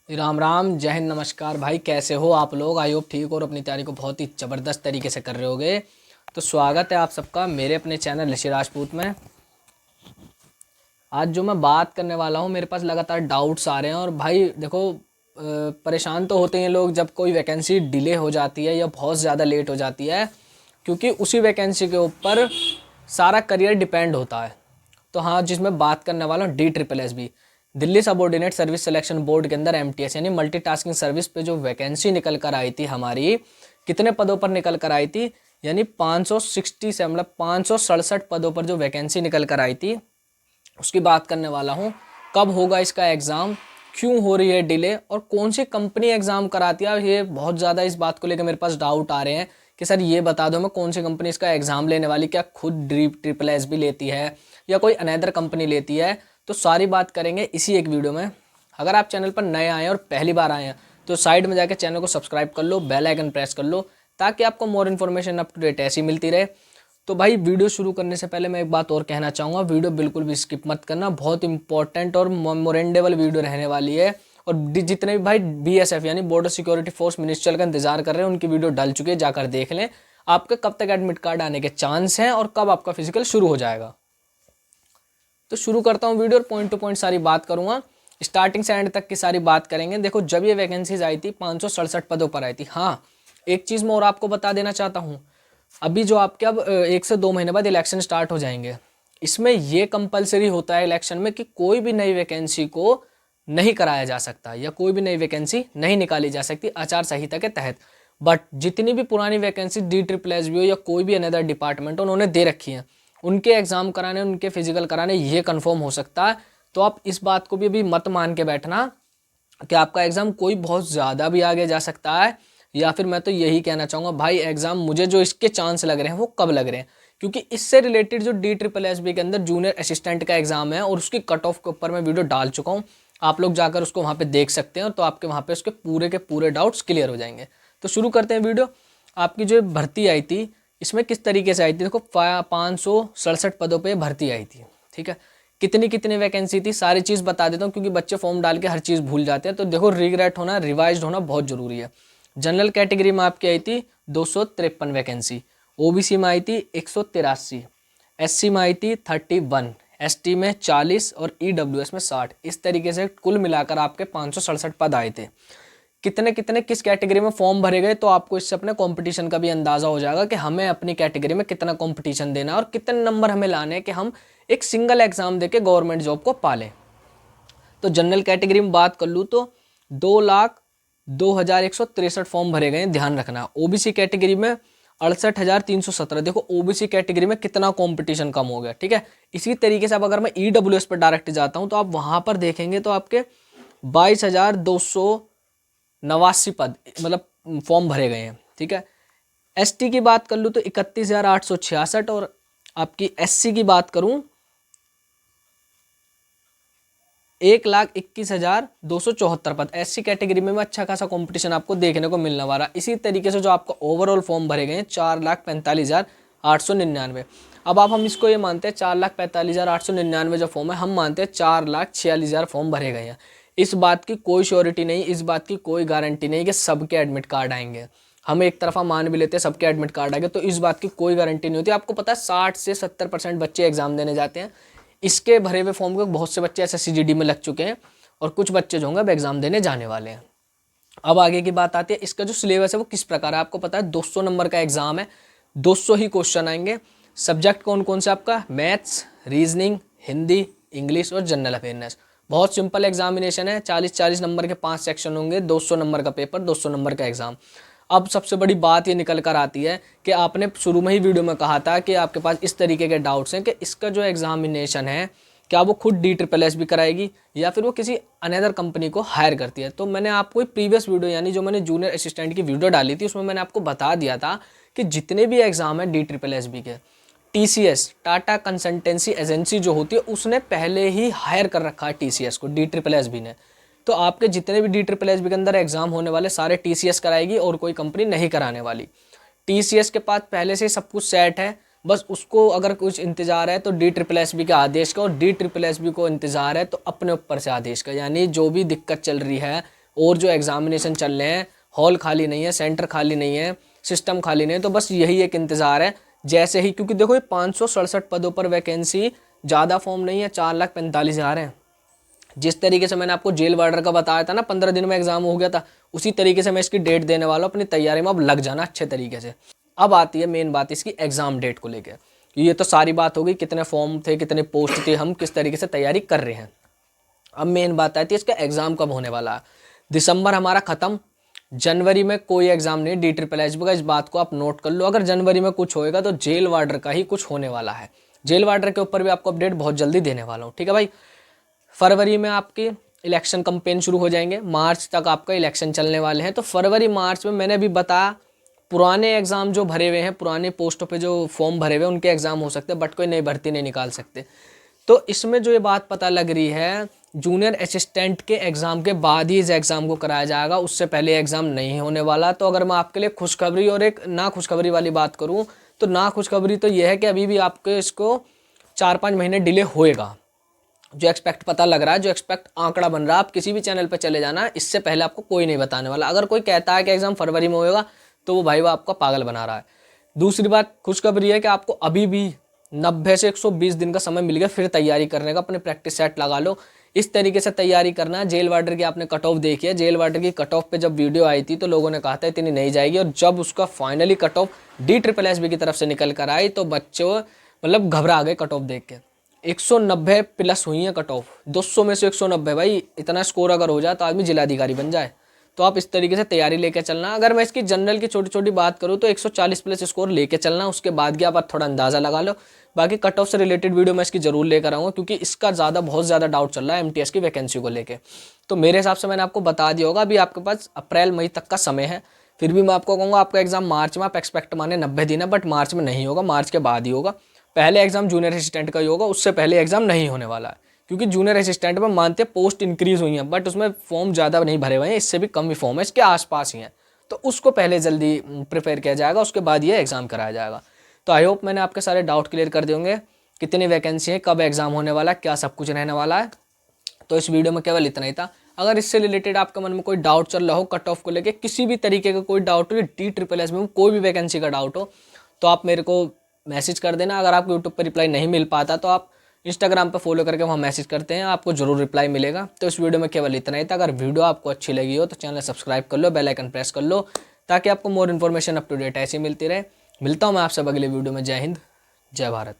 राम राम, जय हिंद, नमस्कार भाई। कैसे हो आप लोग? आई होप ठीक हो और अपनी तैयारी को बहुत ही ज़बरदस्त तरीके से कर रहे होगे। तो स्वागत है आप सबका मेरे अपने चैनल ऋषि राजपूत में। आज जो मैं बात करने वाला हूँ, मेरे पास लगातार डाउट्स आ रहे हैं। और भाई देखो, परेशान तो होते हैं लोग जब कोई वैकेंसी डिले हो जाती है या बहुत ज़्यादा लेट हो जाती है, क्योंकि उसी वैकेंसी के ऊपर सारा करियर डिपेंड होता है। तो हाँ, जिसमें बात करने वाला हूँ DSSB, Delhi subordinate service selection board के अंदर MTS यानी मल्टीटास्किंग सर्विस पे जो वैकेंसी निकल कर आई थी हमारी, कितने पदों पर निकल कर आई थी, यानी 560 से मतलब 567 पदों पर जो वैकेंसी निकल कर आई थी, उसकी बात करने वाला हूँ। कब होगा इसका एग्ज़ाम, क्यों हो रही है डिले, और कौन सी कंपनी एग्ज़ाम कराती है। ये बहुत ज़्यादा इस बात को लेकर मेरे पास डाउट आ रहे हैं कि सर ये बता दो मैं कौन सी कंपनी इसका एग्ज़ाम लेने वाली, क्या खुद SSS भी लेती है या कोई अनदर कंपनी लेती है। तो सारी बात करेंगे इसी एक वीडियो में। अगर आप चैनल पर नए आए हैं और पहली बार आए हैं तो साइड में जाकर चैनल को सब्सक्राइब कर लो, बेल आइकन प्रेस कर लो, ताकि आपको more information up to date ऐसी मिलती रहे। तो भाई वीडियो शुरू करने से पहले मैं एक बात और कहना चाहूँगा, वीडियो बिल्कुल भी स्किप मत करना, बहुत इंपॉर्टेंट और मेमोरेंडेबल वीडियो रहने वाली है। और जितने भी भाई BSF यानी बॉर्डर सिक्योरिटी फोर्स मिनिस्ट्रियल का इंतजार कर रहे हैं, उनकी वीडियो डल चुकी है, जाकर देख लें आपके कब तक एडमिट कार्ड आने के चांस हैं और कब आपका फिजिकल शुरू हो जाएगा। तो शुरू करता हूँ वीडियो और पॉइंट टू पॉइंट सारी बात करूँगा, स्टार्टिंग से एंड तक की सारी बात करेंगे। देखो, जब ये वैकेंसीज आई थी 567 पदों पर आई थी। हाँ, एक चीज़ मैं और आपको बता देना चाहता हूँ, अभी जो आपके अब 1 से 2 महीने बाद इलेक्शन स्टार्ट हो जाएंगे, इसमें यह कंपलसरी होता है इलेक्शन में कि कोई भी नई वैकेंसी को नहीं कराया जा सकता या कोई भी नई वैकेंसी नहीं निकाली जा सकती आचार संहिता के तहत। बट जितनी भी पुरानी वैकेंसी DSSB हो या कोई भी अनदर डिपार्टमेंट उन्होंने दे रखी है, उनके एग्ज़ाम कराने, उनके फिजिकल कराने ये कंफर्म हो सकता है। तो आप इस बात को भी अभी मत मान के बैठना कि आपका एग्ज़ाम कोई बहुत ज़्यादा भी आगे जा सकता है। या फिर मैं तो यही कहना चाहूँगा भाई, एग्ज़ाम मुझे जो इसके चांस लग रहे हैं वो कब लग रहे हैं, क्योंकि इससे रिलेटेड जो DSSB के अंदर जूनियर असिस्टेंट का एग्ज़ाम है और उसकी कट ऑफ के ऊपर मैं वीडियो डाल चुका हूँ। आप लोग जाकर उसको वहाँ पे देख सकते हैं, तो आपके वहाँ पे उसके पूरे के पूरे डाउट्स क्लियर हो जाएंगे। तो शुरू करते हैं वीडियो। आपकी जो भर्ती आई थी, इसमें किस तरीके से आई थी, देखो 567 पदों पे भर्ती आई थी। ठीक है, कितनी कितनी वैकेंसी थी सारी चीज़ बता देता हूँ, क्योंकि बच्चे फॉर्म डाल के हर चीज़ भूल जाते हैं। तो देखो, रिग्रेट होना, रिवाइज होना बहुत ज़रूरी है। जनरल कैटेगरी में आपकी आई थी 253 वैकेंसी, OBC में आई थी 183, SC में आई थी 31, ST में 40 और EWS में 60। इस तरीके से कुल मिलाकर आपके 567 पद आए थे। कितने कितने किस कैटेगरी में फॉर्म भरे गए, तो आपको इससे अपने कंपटीशन का भी अंदाज़ा हो जाएगा कि हमें अपनी कैटेगरी में कितना कंपटीशन देना है और कितने नंबर हमें लाने हैं कि हम एक सिंगल एग्जाम देके गवर्नमेंट जॉब को पालें। तो जनरल कैटेगरी में बात कर लूँ तो 2,02,163 फॉर्म भरे गए हैं, ध्यान रखना। OBC कैटेगरी में 68,317। देखो OBC कैटेगरी में कितना कंपटीशन कम हो गया। ठीक है, इसी तरीके से अब अगर मैं EWS पर डायरेक्ट जाता हूँ तो आप वहाँ पर देखेंगे तो आपके 22,289 पद मतलब फॉर्म भरे गए हैं। ठीक है, ST की बात कर लूँ तो 31,866, और आपकी SC की बात करूँ 1,21,274 पद। SC कैटेगरी में अच्छा खासा कंपटीशन आपको देखने को मिलने वाला। इसी तरीके से जो आपका ओवरऑल फॉर्म भरे गए हैं 4,45,899। अब आप हम इसको ये मानते हैं 4,45,899 जो फॉर्म है, हम मानते हैं 4,46,000 फॉर्म भरे गए हैं। इस बात की कोई श्योरिटी नहीं, इस बात की कोई गारंटी नहीं कि सबके एडमिट कार्ड आएंगे। हम एक तरफा मान भी लेते हैं सबके एडमिट कार्ड आएंगे, तो इस बात की कोई गारंटी नहीं होती। आपको पता है 60 से 70% बच्चे एग्जाम देने जाते हैं। इसके भरे हुए फॉर्म के बहुत से बच्चे SSCGD में लग चुके हैं और कुछ बच्चे जो होंगे अब एग्जाम देने जाने वाले हैं। अब आगे की बात आती है, इसका जो सिलेबस है वो किस प्रकार है। आपको पता है 200 नंबर का एग्जाम है, 200 ही क्वेश्चन आएंगे। सब्जेक्ट कौन कौन से आपका, मैथ्स, रीजनिंग, हिंदी, इंग्लिश और जनरल अवेयरनेस। बहुत सिंपल एग्जामिनेशन है, 40-40 नंबर के 5 सेक्शन होंगे, 200 नंबर का पेपर, 200 नंबर का एग्जाम। अब सबसे बड़ी बात ये निकल कर आती है कि आपने शुरू में ही वीडियो में कहा था कि आपके पास इस तरीके के डाउट्स हैं कि इसका जो एग्जामिनेशन है क्या वो खुद DSSB कराएगी या फिर वो किसी अनदर कंपनी को हायर करती है। तो मैंने आपको प्रीवियस वीडियो यानी जो मैंने जूनियर असिस्टेंट की वीडियो डाली थी उसमें मैंने आपको बता दिया था कि जितने भी एग्जाम है DSSB के, TCS टाटा कंसल्टेंसी एजेंसी जो होती है उसने पहले ही हायर कर रखा है TCS को, DSSB ने। तो आपके जितने भी DSSB के अंदर एग्जाम होने वाले सारे TCS कराएगी और कोई कंपनी नहीं कराने वाली। TCS के पास पहले से सब कुछ सेट है, बस उसको अगर कुछ इंतज़ार है तो DSSB के आदेश का, और DSSB को इंतज़ार है तो अपने ऊपर से आदेश का। यानी जो भी दिक्कत चल रही है और जो एग्जामिनेशन चल रहे हैं, हॉल खाली नहीं है, सेंटर खाली नहीं है, सिस्टम खाली नहीं है। तो बस यही एक इंतज़ार है जैसे ही, क्योंकि देखो ये 567 पदों पर वैकेंसी, ज़्यादा फॉर्म नहीं है, 4,45,000 है। जिस तरीके से मैंने आपको जेल वार्डर का बताया था ना, 15 दिन में एग्जाम हो गया था, उसी तरीके से मैं इसकी डेट देने वाला हूँ। अपनी तैयारी में अब लग जाना अच्छे तरीके से। अब आती है मेन बात इसकी एग्जाम डेट को लेकर। ये तो सारी बात हो गई, कितने फॉर्म थे, कितने पोस्ट थे, हम किस तरीके से तैयारी कर रहे हैं। अब मेन बात आती है इसका एग्जाम कब होने वाला है। दिसंबर हमारा खत्म, जनवरी में कोई एग्जाम नहीं DSSS का, इस बात को आप नोट कर लो। अगर जनवरी में कुछ होएगा तो जेल वार्डर का ही कुछ होने वाला है। जेल वार्डर के ऊपर भी आपको अपडेट बहुत जल्दी देने वाला हूँ, ठीक है भाई। फरवरी में आपके इलेक्शन कैंपेन शुरू हो जाएंगे, मार्च तक आपका इलेक्शन चलने वाले हैं। तो फरवरी मार्च में मैंने अभी बताया, पुराने एग्ज़ाम जो भरे हुए हैं, पुराने पोस्टों पे जो फॉर्म भरे हुए हैं, उनके एग्ज़ाम हो सकते हैं, बट कोई नई भर्ती नहीं निकाल सकते। तो इसमें जो ये बात पता लग रही है, जूनियर असिस्टेंट के एग्ज़ाम के बाद ही इस एग्ज़ाम को कराया जाएगा, उससे पहले एग्ज़ाम नहीं होने वाला। तो अगर मैं आपके लिए खुशखबरी और एक ना खुशखबरी वाली बात करूँ, तो ना खुशखबरी तो यह है कि अभी भी आपके इसको 4-5 महीने डिले होएगा। जो एक्सपेक्ट पता लग रहा है, जो एक्सपेक्ट आंकड़ा बन रहा है, आप किसी भी चैनल पर चले जाना, इससे पहले आपको कोई नहीं बताने वाला। अगर कोई कहता है कि एग्ज़ाम फरवरी में होएगा, तो वो भाई वो आपका पागल बना रहा है। दूसरी बात खुशखबरी है कि आपको अभी भी 90 से 120 दिन का समय मिल गया फिर तैयारी करने का। अपने प्रैक्टिस सेट लगा लो, इस तरीके से तैयारी करना है। जेल वार्डर की आपने कट ऑफ देखी है, जेल वार्डर की कट ऑफ पे जब वीडियो आई थी तो लोगों ने कहा था इतनी नहीं जाएगी, और जब उसका फाइनली कट ऑफ DSSS की तरफ से निकल कर आई तो बच्चों मतलब घबरा गए कट ऑफ देख के। 190 प्लस हुई है कट ऑफ, 200 में से 190। भाई इतना स्कोर अगर हो जाए तो आदमी जिलाधिकारी बन जाए। तो आप इस तरीके से तैयारी लेके चलना। अगर मैं इसकी जनरल की छोटी छोटी बात करूँ तो 140 प्लस स्कोर लेके चलना, उसके बाद की आप थोड़ा अंदाज़ा लगा लो। बाकी कट ऑफ से रिलेटेड वीडियो मैं इसकी जरूर लेकर आऊँगा, क्योंकि इसका बहुत ज़्यादा डाउट चल रहा है MTS की वैकेंसी को लेके। तो मेरे हिसाब से मैंने आपको बता दिया होगा, अभी आपके पास अप्रैल मई तक का समय है। फिर भी मैं आपको कहूँगा आपका एग्जाम मार्च में, आप एक्सपेक्ट माने 90 दिन है, बट मार्च में नहीं होगा, मार्च के बाद ही होगा। पहले एग्जाम जूनियर असिस्टेंट का ही होगा, उससे पहले एग्जाम नहीं होने वाला है। क्योंकि जूनियर असिस्टेंट में मानते पोस्ट इंक्रीज हुई हैं, बट उसमें फॉर्म ज़्यादा नहीं भरे हुए हैं, इससे भी कम ही फॉर्म है, इसके आसपास ही हैं। तो उसको पहले जल्दी प्रिपेयर किया जाएगा, उसके बाद ये एग्ज़ाम कराया जाएगा। तो आई होप मैंने आपके सारे डाउट क्लियर कर दिए होंगे, कितनी वैकेंसी है, कब एग्ज़ाम होने वाला है, क्या सब कुछ रहने वाला है। तो इस वीडियो में केवल इतना ही था। अगर इससे रिलेटेड आपके मन में कोई डाउट चल रहा हो, कट ऑफ को लेके किसी भी तरीके का कोई डाउट हो, DSSS में कोई भी वैकेंसी का डाउट हो, तो आप मेरे को मैसेज कर देना। अगर आपको यूट्यूब पर रिप्लाई नहीं मिल पाता तो आप इंस्टाग्राम पे फॉलो करके वहाँ मैसेज करते हैं, आपको जरूर रिप्लाई मिलेगा। तो इस वीडियो में केवल इतना ही था। अगर वीडियो आपको अच्छी लगी हो तो चैनल सब्सक्राइब कर लो, बेल आइकन प्रेस कर लो, ताकि आपको more information up to date ऐसी मिलती रहे। मिलता हूँ मैं आपसे अगले वीडियो में। जय हिंद, जय भारत।